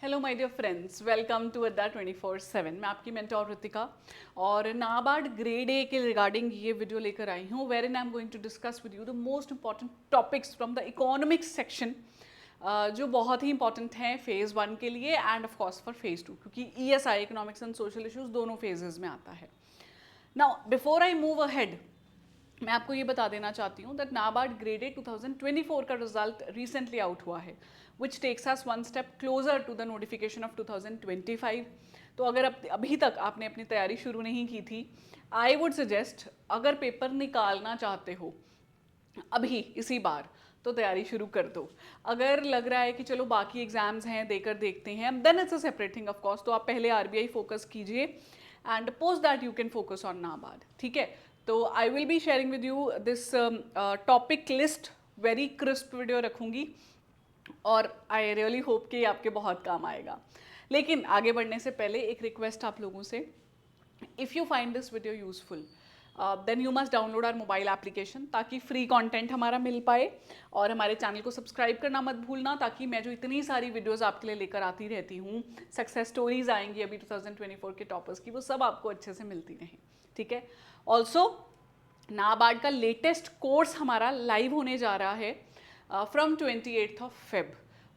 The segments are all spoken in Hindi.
Hello my dear friends, welcome to Adda 24/7। मैं आपकी मेंटोर ऋतिका और नाबार्ड ग्रेड ए के रिगार्डिंग ये वीडियो लेकर आई हूँ, where I am going to discuss with you the most important topics from the economics section, जो बहुत ही इंपॉर्टेंट हैं फेज़ 1 के लिए and of course for phase 2, क्योंकि ESI economics and social issues दोनों फेजेस में आता है। Now before I move ahead, मैं आपको ये बता देना चाहती हूँ दैट नाबार्ड ग्रेड ए 2024 का रिजल्ट रिसेंटली आउट हुआ है, which takes us one step closer to the notification of 2025। तो अगर अभी तक आपने अपनी तैयारी शुरू नहीं की थी, आई वुड सजेस्ट, अगर पेपर निकालना चाहते हो अभी इसी बार, तो तैयारी शुरू कर दो। अगर लग रहा है कि चलो बाकी एग्जाम्स हैं, देकर देखते हैं, then it's a separate thing of course, तो आप पहले RBI फोकस कीजिए and post that you can focus on NABARD. ठीक है, तो I will be sharing with you this topic list, very crisp video रखूंगी और आई रियली होप कि आपके बहुत काम आएगा। लेकिन आगे बढ़ने से पहले एक रिक्वेस्ट आप लोगों से, if you find this video useful then you must download our mobile application, ताकि फ्री कंटेंट हमारा मिल पाए, और हमारे चैनल को सब्सक्राइब करना मत भूलना, ताकि मैं जो इतनी सारी वीडियोस आपके लिए लेकर आती रहती हूँ, सक्सेस स्टोरीज आएंगी अभी 2024 के टॉपर्स की, वो सब आपको अच्छे से मिलती रहें। ठीक है, ऑल्सो नाबार्ड का लेटेस्ट कोर्स हमारा लाइव होने जा रहा है फ्रॉम 28 Feb,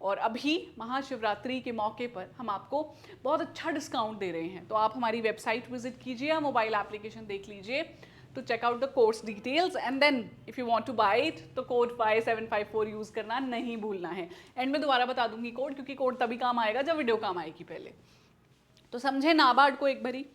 और अभी महाशिवरात्रि के मौके पर हम आपको बहुत अच्छा डिस्काउंट दे रहे हैं। तो आप हमारी वेबसाइट विजिट कीजिए या मोबाइल एप्लीकेशन देख लीजिए to check out the course details, and then if you want to buy it तो कोड 5754 यूज़ करना नहीं भूलना है। एंड में दोबारा बता दूंगी कोड, क्योंकि कोड तभी काम आएगा जब वीडियो काम आएगी पहले। तो समझे नाबार्ड को एक बारी।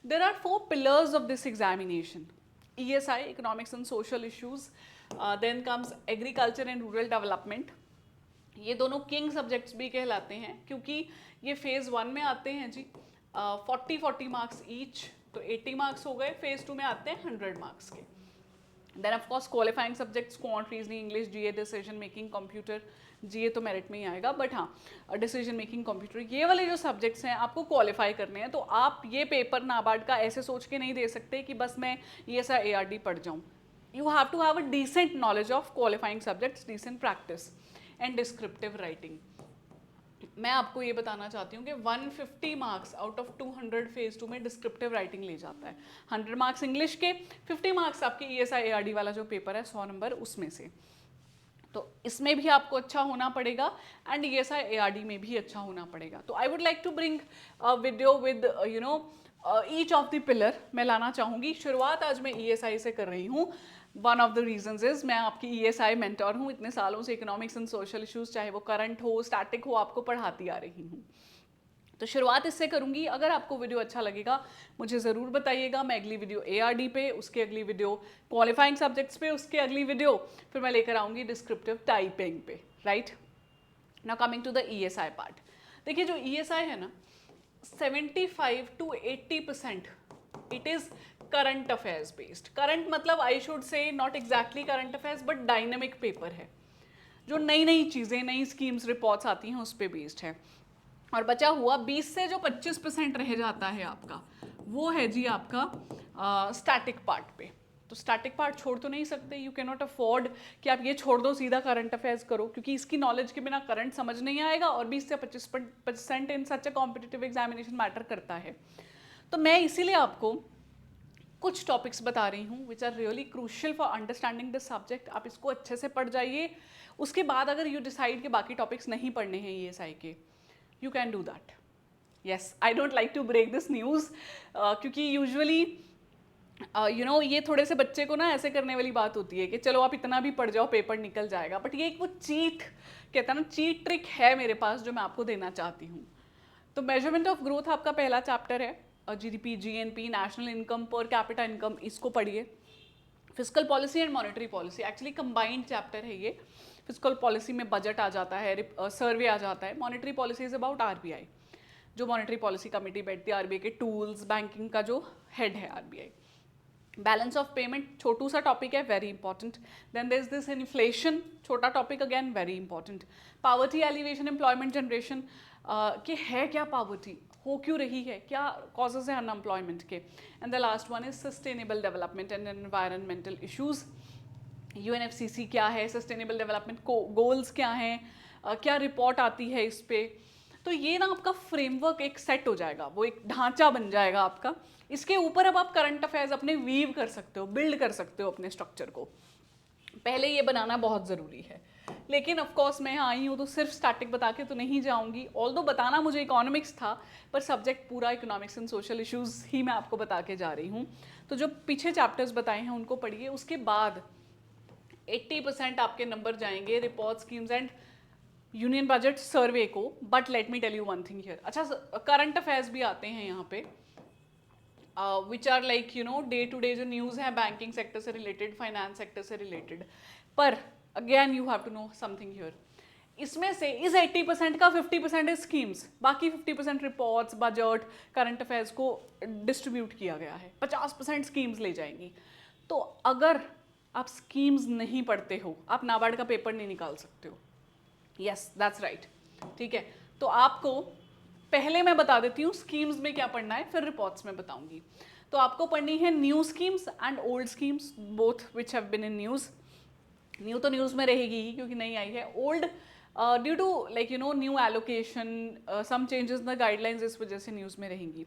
There are 4 pillars of this examination: ESI, economics and social issues, then comes agriculture and rural development. ये दोनों किंग सब्जेक्ट्स भी कहलाते हैं, क्योंकि ये फेज़ 1 में आते हैं जी 40 मार्क्स ईच, तो 80 मार्क्स हो गए। फेज़ 2 में आते हैं 100 मार्क्स के। Then of course qualifying subjects quant, reasoning, English, GA, decision making, computer. GA तो मेरिट में ही आएगा, बट हाँ डिसीजन मेकिंग, कंप्यूटर, ये वाले जो सब्जेक्ट्स हैं आपको क्वालिफाई करने हैं। तो आप ये पेपर नाबार्ड का ऐसे सोच के नहीं दे सकते कि बस मैं ESI ARD पढ़ जाऊँ। You have to have a decent knowledge of qualifying subjects, decent practice and descriptive writing. मैं आपको ये बताना चाहती हूँ कि 150 मार्क्स आउट ऑफ 200 फेज़ 2 में डिस्क्रिप्टिव राइटिंग ले जाता है। 100 मार्क्स इंग्लिश के, 50 मार्क्स आपके ESI ARD वाला जो पेपर है 100 नंबर उसमें से। तो इसमें भी आपको अच्छा होना पड़ेगा एंड ESI ARD में भी अच्छा होना पड़ेगा। तो I would like to bring video with you know each of the pillar मैं लाना चाहूँगी। शुरुआत आज मैं ESI से कर रही हूँ। One of the reasons is मैं आपकी ESI मेंटोर हूँ, इतने सालों से इकोनॉमिक्स एंड सोशल इश्यूज, चाहे वो करंट हो, स्टैटिक हो, आपको पढ़ाती आ रही हूँ। तो शुरुआत इससे करूंगी। अगर आपको वीडियो अच्छा लगेगा मुझे ज़रूर बताइएगा। मैं अगली वीडियो ARD पे, उसके अगली वीडियो क्वालिफाइंग सब्जेक्ट्स पे, उसके अगली वीडियो फिर मैं लेकर आऊँगी डिस्क्रिप्टिव टाइपिंग पे। Right, now coming to the ESI part. देखिए जो ESI है ना, 75 to 80% it is current affairs based. Current मतलब I should say not exactly current affairs, but dynamic paper है। जो नई नई चीज़ें, नई स्कीम्स, रिपोर्ट्स आती हैं उस पर बेस्ड है। और बचा हुआ 20 से जो 25% रह जाता है आपका, वो है जी आपका स्टैटिक पार्ट पे। तो स्टैटिक पार्ट छोड़ तो नहीं सकते, यू कैन नॉट अफोर्ड कि आप ये छोड़ दो सीधा करंट अफेयर्स करो, क्योंकि इसकी नॉलेज के बिना करंट समझ नहीं आएगा, और 20 से 25% इन सच अ कॉम्पिटिटिव एग्जामिनेशन मैटर करता है। तो मैं इसीलिए आपको कुछ टॉपिक्स बता रही हूँ which are really crucial for understanding this subject. आप इसको अच्छे से पढ़ जाइए। उसके बाद अगर यू डिसाइड कि बाकी टॉपिक्स नहीं पढ़ने हैं ESI के, you can do that. Yes, I don't like to break this news, क्योंकि यूजुअली ये थोड़े से बच्चे को ना ऐसे करने वाली बात होती है कि चलो आप इतना भी पढ़ जाओ पेपर निकल जाएगा, बट ये एक वो चीट कहता है ना, चीट ट्रिक है मेरे पास जो मैं आपको देना चाहती हूँ। तो मेजरमेंट ऑफ ग्रोथ आपका पहला चैप्टर है, GDP, GNP, national income, per capita income, इसको पढ़िए। Physical policy and monetary policy actually combined chapter है ये। फिजिकल पॉलिसी में बजट आ जाता है, सर्वे आ जाता है। Monetary policy is about RBI, जो मॉनेटरी पॉलिसी कमेटी बैठती है, RBI के टूल्स, बैंकिंग का जो हेड है RBI। बैलेंस ऑफ पेमेंट छोटू सा टॉपिक है, very important. Then there is this inflation, छोटा topic, again very important. Poverty alleviation, employment generation, कि है क्या पावर्टी, हो क्यों रही है, क्या कॉजेज है अनएम्प्लॉयमेंट के। And the last one is sustainable development and environmental issues. UNFCCC क्या है, सस्टेनेबल डेवलपमेंट गोल्स क्या हैं, क्या रिपोर्ट आती है इस पे। तो ये ना आपका फ्रेमवर्क एक सेट हो जाएगा, वो एक ढांचा बन जाएगा आपका। इसके ऊपर अब आप करंट अफेयर्स अपने वीव कर सकते हो, बिल्ड कर सकते हो अपने स्ट्रक्चर को। पहले ये बनाना बहुत ज़रूरी है। लेकिन ऑफ कोर्स मैं यहाँ आई हूँ तो सिर्फ स्टैटिक बता के तो नहीं जाऊँगी, ऑल्दो बताना मुझे इकोनॉमिक्स था, पर सब्जेक्ट पूरा इकोनॉमिक्स एंड सोशल इश्यूज़ ही मैं आपको बता के जा रही हूँ। तो जो पीछे चैप्टर्स बताए हैं उनको पढ़िए, उसके बाद 80% आपके नंबर जाएंगे report, schemes and union budget survey को। But let me tell you one thing here, अच्छा करंट अफेयर्स भी आते हैं यहाँ पे, which are like you know day to day जो न्यूज़ है बैंकिंग सेक्टर से रिलेटेड, फाइनेंस सेक्टर से रिलेटेड। पर again you have to know something here, इसमें से इस 80% का 50% इज स्कीम्स, बाकी 50% रिपोर्ट्स, बजट, करंट अफेयर्स को डिस्ट्रीब्यूट किया गया है, 50% स्कीम्स ले जाएंगी। तो अगर आप स्कीम्स नहीं पढ़ते हो, आप नाबार्ड का पेपर नहीं निकाल सकते हो। यस दैट्स राइट, ठीक है। तो आपको पहले मैं बता देती हूँ स्कीम्स में क्या पढ़ना है, फिर रिपोर्ट्स में बताऊंगी। तो आपको पढ़नी है new schemes and old schemes, both which have been in news. New तो न्यूज़ में रहेगी ही क्योंकि नई आई है। Old due to like you know new allocation, some changes in the guidelines, इस वजह से न्यूज़ में रहेंगी।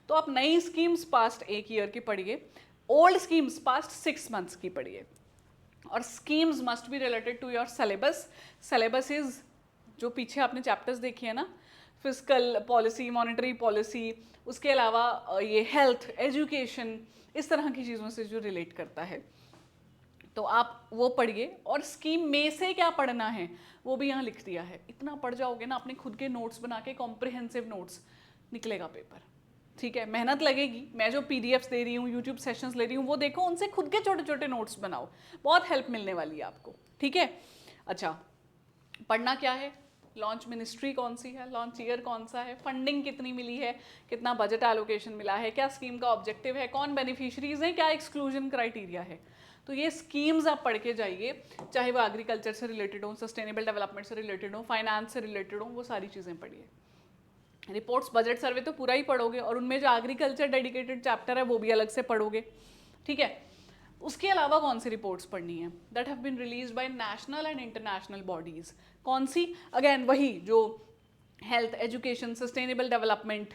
तो आप नई स्कीम्स पास्ट 1 ईयर की पढ़िए, ओल्ड स्कीम्स पास्ट 6 मंथ्स की पढ़िए। और schemes must be related to your syllabus. Syllabus is जो पीछे आपने चैप्टर्स देखे हैं ना, फिजिकल पॉलिसी, मॉनेटरी पॉलिसी, उसके अलावा ये हेल्थ, एजुकेशन, इस तरह की चीज़ों से जो रिलेट करता है, तो आप वो पढ़िए। और स्कीम में से क्या पढ़ना है वो भी यहाँ लिख दिया है। इतना पढ़ जाओगे ना, अपने खुद के नोट्स बना के, कॉम्प्रिहेंसिव नोट्स, निकलेगा पेपर, ठीक है। मेहनत लगेगी, मैं जो पीडीएफ्स दे रही हूँ, यूट्यूब सेशंस ले रही हूँ, वो देखो, उनसे खुद के छोटे छोटे नोट्स बनाओ, बहुत हेल्प मिलने वाली है आपको, ठीक है। अच्छा, पढ़ना क्या है, लॉन्च मिनिस्ट्री कौन सी है, लॉन्च ईयर कौन सा है, फंडिंग कितनी मिली है, कितना बजट एलोकेशन मिला है, क्या स्कीम का ऑब्जेक्टिव है, कौन बेनिफिशरीज हैं, क्या एक्सक्लूजन क्राइटेरिया है। तो ये स्कीम्स आप पढ़ के जाइए, चाहे वो एग्रीकल्चर से रिलेटेड हो, सस्टेनेबल डेवलपमेंट से रिलेटेड हो, फाइनेंस से रिलेटेड हो, वो सारी चीज़ें पढ़िए। रिपोर्ट्स, बजट सर्वे तो पूरा ही पढ़ोगे, और उनमें जो एग्रीकल्चर डेडिकेटेड चैप्टर है वो भी अलग से पढ़ोगे, ठीक है। उसके अलावा कौन सी रिपोर्ट्स पढ़नी है, that have been released by national and international bodies. कौन सी, अगेन वही जो health, education, sustainable development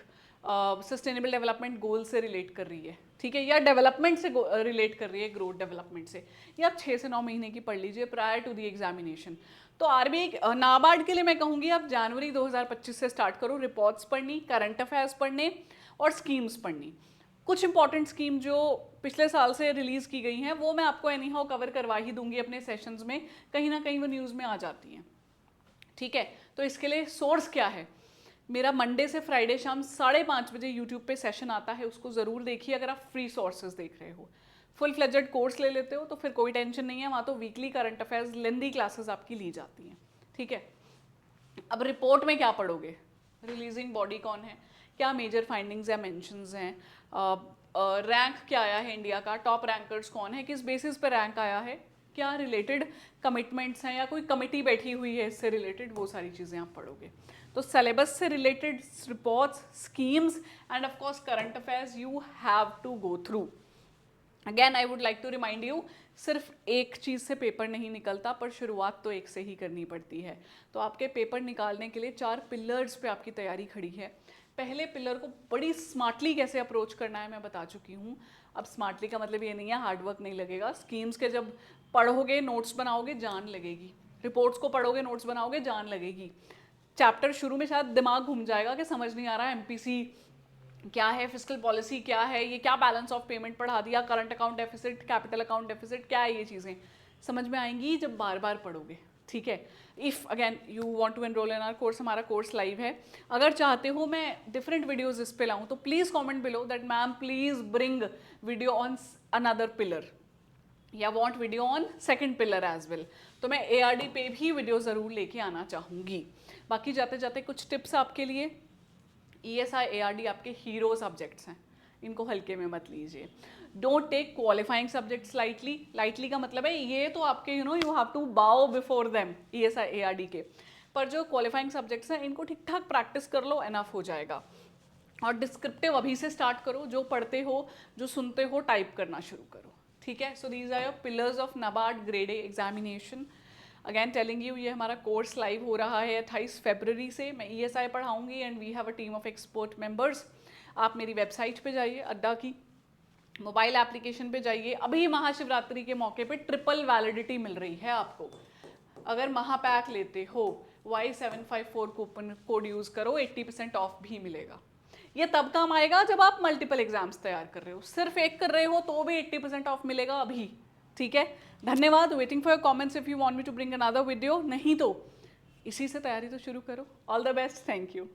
goal से रिलेट कर रही है, ठीक है, या डेवलपमेंट से रिलेट कर रही है, ग्रोथ डेवलपमेंट से। ये आप 6 से 9 महीने की पढ़ लीजिए प्रायर टू द एग्जामिनेशन। तो आरबीआई नाबार्ड के लिए मैं कहूँगी आप जनवरी 2025 से स्टार्ट करो रिपोर्ट्स पढ़नी, करंट अफेयर्स पढ़ने और स्कीम्स पढ़नी। कुछ इंपॉर्टेंट स्कीम जो पिछले साल से रिलीज़ की गई हैं वो मैं आपको एनी हाउ कवर करवा ही दूंगी अपने सेशंस में, कहीं ना कहीं वो न्यूज़ में आ जाती हैं, ठीक है। तो इसके लिए सोर्स क्या है, मेरा मंडे से फ्राइडे शाम 5:30 बजे यूट्यूब पे सेशन आता है, उसको ज़रूर देखिए अगर आप फ्री सोर्सेज देख रहे हो। फुल फ्लेजेड कोर्स ले लेते हो तो फिर कोई टेंशन नहीं है, वहाँ तो वीकली करंट अफेयर्स लेंदी क्लासेस आपकी ली जाती हैं, ठीक है। अब रिपोर्ट में क्या पढ़ोगे, रिलीजिंग बॉडी कौन है, क्या मेजर फाइंडिंग्स या मेंशंस हैं, रैंक क्या आया है इंडिया का, टॉप रैंकर्स कौन है, किस बेसिस पे रैंक आया है, क्या रिलेटेड कमिटमेंट्स हैं या कोई कमिटी बैठी हुई है इससे रिलेटेड, वो सारी चीज़ें आप पढ़ोगे। तो सिलेबस से related reports, schemes and of course current affairs you have to go through. Again I would like to remind you, सिर्फ एक चीज़ से पेपर नहीं निकलता, पर शुरुआत तो एक से ही करनी पड़ती है। तो आपके पेपर निकालने के लिए 4 पिलर्स पे आपकी तैयारी खड़ी है। पहले पिलर को बड़ी स्मार्टली कैसे अप्रोच करना है मैं बता चुकी हूँ। अब स्मार्टली का मतलब ये नहीं है हार्डवर्क नहीं लगेगा, स्कीम्स के जब पढ़ोगे, नोट्स बनाओगे, जान लगेगी, रिपोर्ट्स को पढ़ोगे, नोट्स बनाओगे, जान लगेगी। चैप्टर शुरू में शायद दिमाग घूम जाएगा कि समझ नहीं आ रहा है एमपीसी क्या है, फिस्कल पॉलिसी क्या है, ये क्या बैलेंस ऑफ पेमेंट पढ़ा दिया, current account deficit, capital account deficit, क्या है, ये चीज़ें समझ में आएंगी जब बार बार पढ़ोगे, ठीक है। If again you want to enrol in our course, हमारा कोर्स लाइव है, अगर चाहते हो मैं डिफरेंट वीडियोस इस पे लाऊं तो please comment below that ma'am please bring video on another pillar या want video on second pillar as well. तो मैं एआरडी पे भी वीडियो ज़रूर लेके आना चाहूँगी। बाकी जाते जाते कुछ टिप्स आपके लिए, ESI ARD आपके हीरो सब्जेक्ट्स हैं, इनको हल्के में मत लीजिए। Don't take qualifying subjects lightly, lightly का मतलब है ये तो आपके you have to bow before them ESI ARD के, पर जो क्वालिफाइंग सब्जेक्ट्स हैं इनको ठीक ठाक प्रैक्टिस कर लो, एनफ हो जाएगा। और डिस्क्रिप्टिव अभी से स्टार्ट करो, जो पढ़ते हो, जो सुनते हो, टाइप करना शुरू करो, ठीक है। So these are your pillars of NABARD grade A examination. Again telling you, ये हमारा कोर्स लाइव हो रहा है 28 फरवरी से। मैं ESI पढ़ाऊंगी and we have a team of expert members. आप मेरी वेबसाइट पे जाइए, अड्डा की मोबाइल एप्लीकेशन पे जाइए। अभी महाशिवरात्रि के मौके पे ट्रिपल वैलिडिटी मिल रही है आपको। अगर महापैक लेते हो Y754 कूपन कोड यूज़ करो, 80% ऑफ भी मिलेगा। ये तब काम आएगा जब आप मल्टीपल एग्जाम्स तैयार कर रहे हो, सिर्फ एक कर रहे हो तो भी 80% ऑफ मिलेगा अभी। ठीक है, धन्यवाद। Waiting for your comments if you want me to bring another video. नहीं तो इसी से तैयारी तो शुरू करो। All the best, thank you.